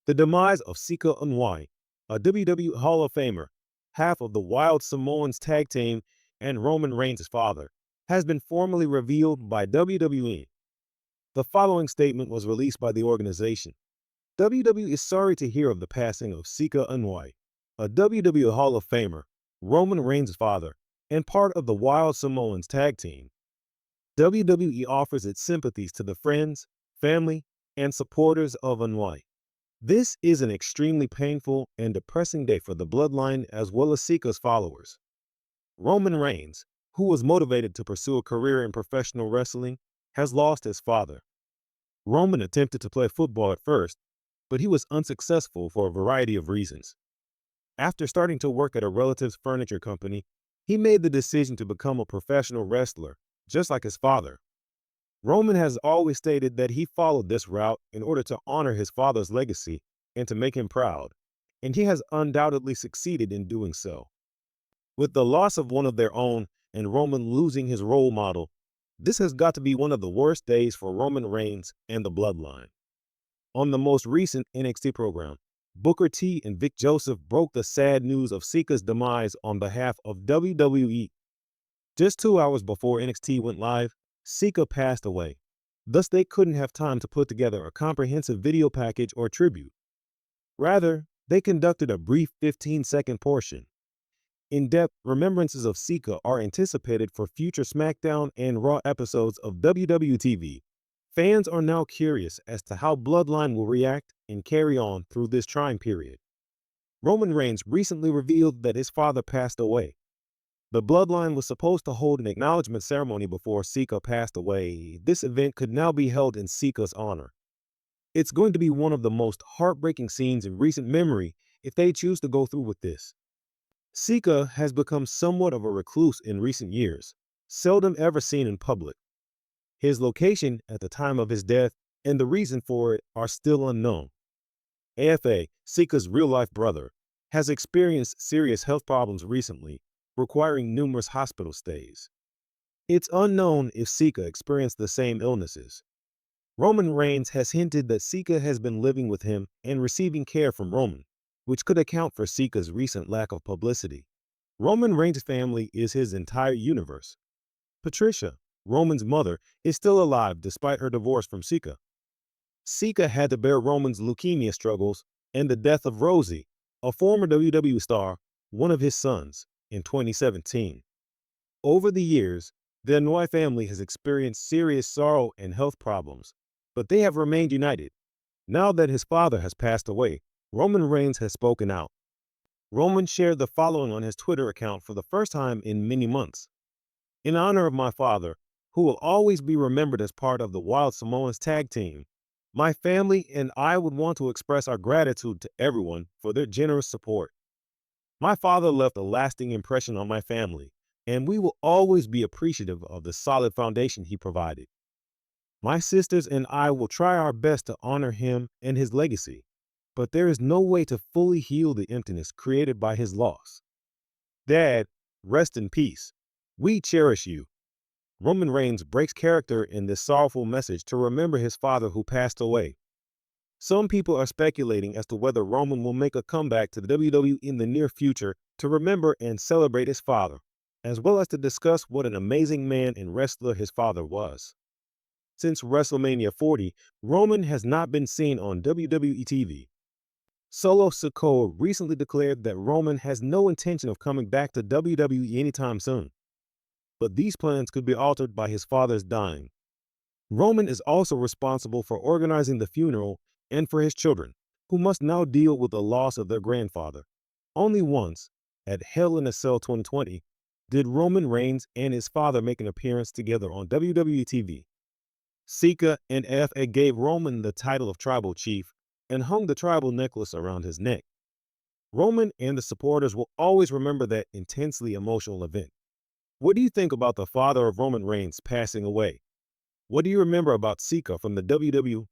The demise of Sika Anoa'i, a WWE Hall of Famer, half of the Wild Samoans tag team, and Roman Reigns' father, has been formally revealed by WWE. The following statement was released by the organization. WWE is sorry to hear of the passing of Sika Anoa'i, a WWE Hall of Famer, Roman Reigns' father, and part of the Wild Samoans tag team. WWE offers its sympathies to the friends, family, and supporters of Anoa'i. This is an extremely painful and depressing day for the Bloodline as well as Sika's followers. Roman Reigns, who was motivated to pursue a career in professional wrestling, has lost his father. Roman attempted to play football at first, but he was unsuccessful for a variety of reasons. After starting to work at a relative's furniture company, he made the decision to become a professional wrestler, just like his father. Roman has always stated that he followed this route in order to honor his father's legacy and to make him proud, and he has undoubtedly succeeded in doing so. With the loss of one of their own and Roman losing his role model, this has got to be one of the worst days for Roman Reigns and the Bloodline. On the most recent NXT program, Booker T and Vic Joseph broke the sad news of Sika's demise on behalf of WWE. Just 2 hours before NXT went live, Sika passed away. Thus, they couldn't have time to put together a comprehensive video package or tribute. Rather, they conducted a brief 15-second portion. In-depth remembrances of Sika are anticipated for future SmackDown and Raw episodes of WWE TV. Fans are now curious as to how Bloodline will react and carry on through this trying period. Roman Reigns recently revealed that his father passed away. The Bloodline was supposed to hold an acknowledgement ceremony before Sika passed away. This event could now be held in Sika's honor. It's going to be one of the most heartbreaking scenes in recent memory if they choose to go through with this. Sika has become somewhat of a recluse in recent years, seldom ever seen in public. His location at the time of his death and the reason for it are still unknown. AFA, Sika's real-life brother, has experienced serious health problems recently, requiring numerous hospital stays. It's unknown if Sika experienced the same illnesses. Roman Reigns has hinted that Sika has been living with him and receiving care from Roman, which could account for Sika's recent lack of publicity. Roman Reigns' family is his entire universe. Patricia, Roman's mother, is still alive despite her divorce from Sika. Sika had to bear Roman's leukemia struggles and the death of Rosie, a former WWE star, one of his sons, in 2017. Over the years, the Anoa'i family has experienced serious sorrow and health problems, but they have remained united. Now that his father has passed away, Roman Reigns has spoken out. Roman shared the following on his Twitter account for the first time in many months. In honor of my father, who will always be remembered as part of the Wild Samoans tag team, my family and I would want to express our gratitude to everyone for their generous support. My father left a lasting impression on my family, and we will always be appreciative of the solid foundation he provided. My sisters and I will try our best to honor him and his legacy, but there is no way to fully heal the emptiness created by his loss. Dad, rest in peace. We cherish you. Roman Reigns breaks character in this sorrowful message to remember his father who passed away. Some people are speculating as to whether Roman will make a comeback to the WWE in the near future to remember and celebrate his father, as well as to discuss what an amazing man and wrestler his father was. Since WrestleMania 40, Roman has not been seen on WWE TV. Solo Sikoa recently declared that Roman has no intention of coming back to WWE anytime soon, but these plans could be altered by his father's dying. Roman is also responsible for organizing the funeral and for his children, who must now deal with the loss of their grandfather. Only once, at Hell in a Cell 2020, did Roman Reigns and his father make an appearance together on WWE TV. Sika and FA gave Roman the title of tribal chief and hung the tribal necklace around his neck. Roman and the supporters will always remember that intensely emotional event. What do you think about the father of Roman Reigns passing away? What do you remember about Sika from the WWE?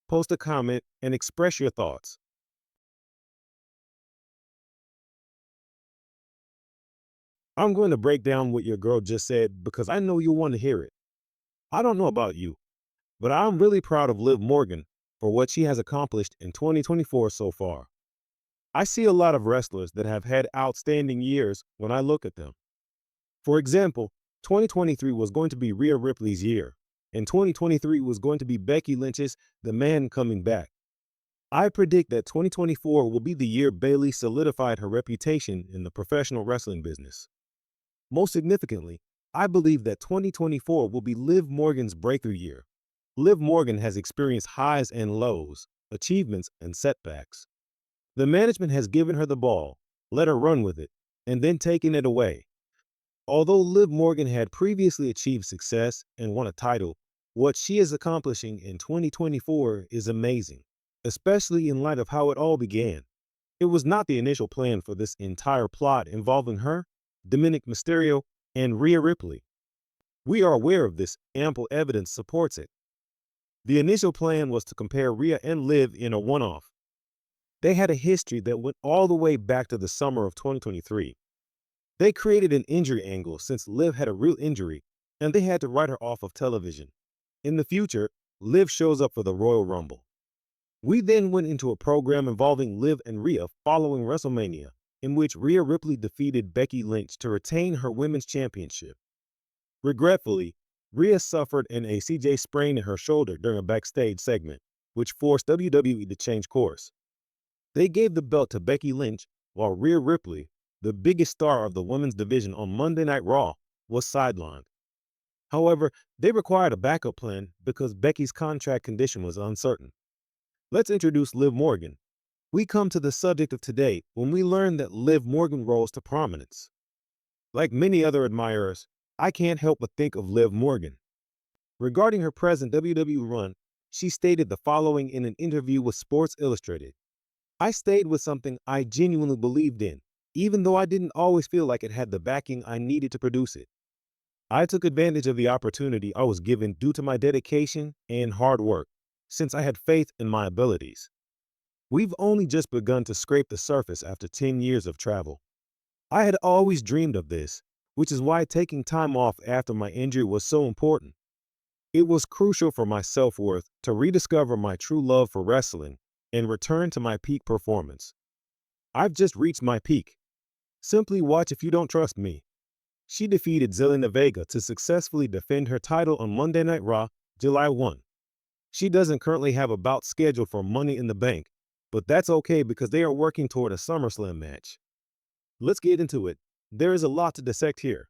Post a comment and express your thoughts. I'm going to break down what your girl just said because I know you want to hear it. I don't know about you, but I'm really proud of Liv Morgan for what she has accomplished in 2024 so far. I see a lot of wrestlers that have had outstanding years when I look at them. For example, 2023 was going to be Rhea Ripley's year, and 2023 was going to be Becky Lynch's The Man Coming Back. I predict that 2024 will be the year Bayley solidified her reputation in the professional wrestling business. Most significantly, I believe that 2024 will be Liv Morgan's breakthrough year. Liv Morgan has experienced highs and lows, achievements and setbacks. The management has given her the ball, let her run with it, and then taken it away. Although Liv Morgan had previously achieved success and won a title, what she is accomplishing in 2024 is amazing, especially in light of how it all began. It was not the initial plan for this entire plot involving her, Dominic Mysterio, and Rhea Ripley. We are aware of this, ample evidence supports it. The initial plan was to compare Rhea and Liv in a one-off. They had a history that went all the way back to the summer of 2023. They created an injury angle since Liv had a real injury, and they had to write her off of television. In the future, Liv shows up for the Royal Rumble. We then went into a program involving Liv and Rhea following WrestleMania, in which Rhea Ripley defeated Becky Lynch to retain her women's championship. Regretfully, Rhea suffered an ACJ sprain in her shoulder during a backstage segment, which forced WWE to change course. They gave the belt to Becky Lynch, while Rhea Ripley, the biggest star of the women's division on Monday Night Raw, was sidelined. However, they required a backup plan because Becky's contract condition was uncertain. Let's introduce Liv Morgan. We come to the subject of today when we learn that Liv Morgan rose to prominence. Like many other admirers, I can't help but think of Liv Morgan. Regarding her present WWE run, she stated the following in an interview with Sports Illustrated. I stayed with something I genuinely believed in, even though I didn't always feel like it had the backing I needed to produce it. I took advantage of the opportunity I was given due to my dedication and hard work, since I had faith in my abilities. We've only just begun to scrape the surface after 10 years of travel. I had always dreamed of this, which is why taking time off after my injury was so important. It was crucial for my self-worth to rediscover my true love for wrestling and return to my peak performance. I've just reached my peak. Simply watch if you don't trust me. She defeated Zelina Vega to successfully defend her title on Monday Night Raw, July 1. She doesn't currently have a bout scheduled for Money in the Bank, but that's okay because they are working toward a SummerSlam match. Let's get into it. There is a lot to dissect here.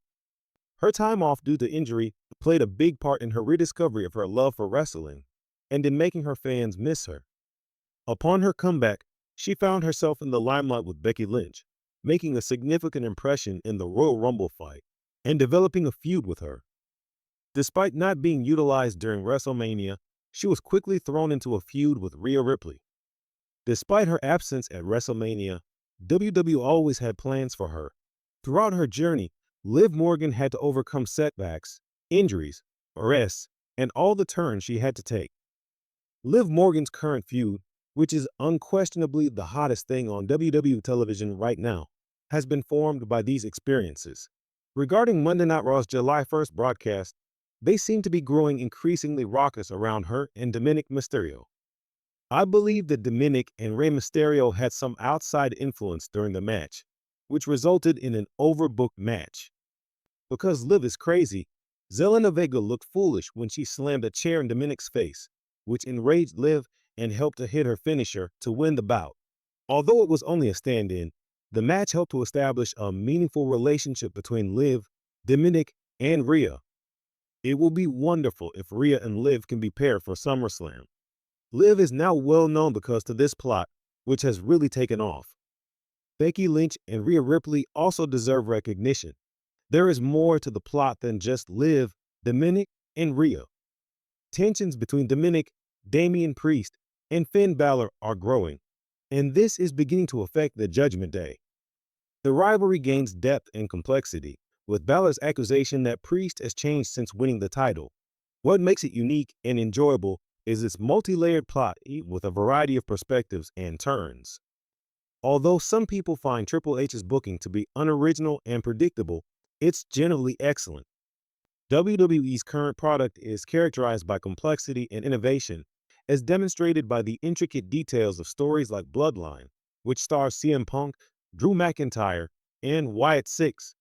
Her time off due to injury played a big part in her rediscovery of her love for wrestling and in making her fans miss her. Upon her comeback, she found herself in the limelight with Becky Lynch, making a significant impression in the Royal Rumble fight and developing a feud with her. Despite not being utilized during WrestleMania, she was quickly thrown into a feud with Rhea Ripley. Despite her absence at WrestleMania, WWE always had plans for her. Throughout her journey, Liv Morgan had to overcome setbacks, injuries, arrests, and all the turns she had to take. Liv Morgan's current feud, which is unquestionably the hottest thing on WWE television right now, has been formed by these experiences. Regarding Monday Night Raw's July 1st broadcast, they seem to be growing increasingly raucous around her and Dominic Mysterio. I believe that Dominic and Rey Mysterio had some outside influence during the match, which resulted in an overbooked match. Because Liv is crazy, Zelina Vega looked foolish when she slammed a chair in Dominic's face, which enraged Liv and helped to hit her finisher to win the bout. Although it was only a stand-in, the match helped to establish a meaningful relationship between Liv, Dominic, and Rhea. It will be wonderful if Rhea and Liv can be paired for SummerSlam. Liv is now well known because of this plot, which has really taken off. Becky Lynch and Rhea Ripley also deserve recognition. There is more to the plot than just Liv, Dominic, and Rhea. Tensions between Dominic, Damian Priest, and Finn Balor are growing, and this is beginning to affect the Judgment Day. The rivalry gains depth and complexity, with Balor's accusation that Priest has changed since winning the title. What makes it unique and enjoyable is its multi-layered plot with a variety of perspectives and turns. Although some people find Triple H's booking to be unoriginal and predictable, it's generally excellent. WWE's current product is characterized by complexity and innovation, as demonstrated by the intricate details of stories like Bloodline, which stars CM Punk, Drew McIntyre, and Wyatt Six,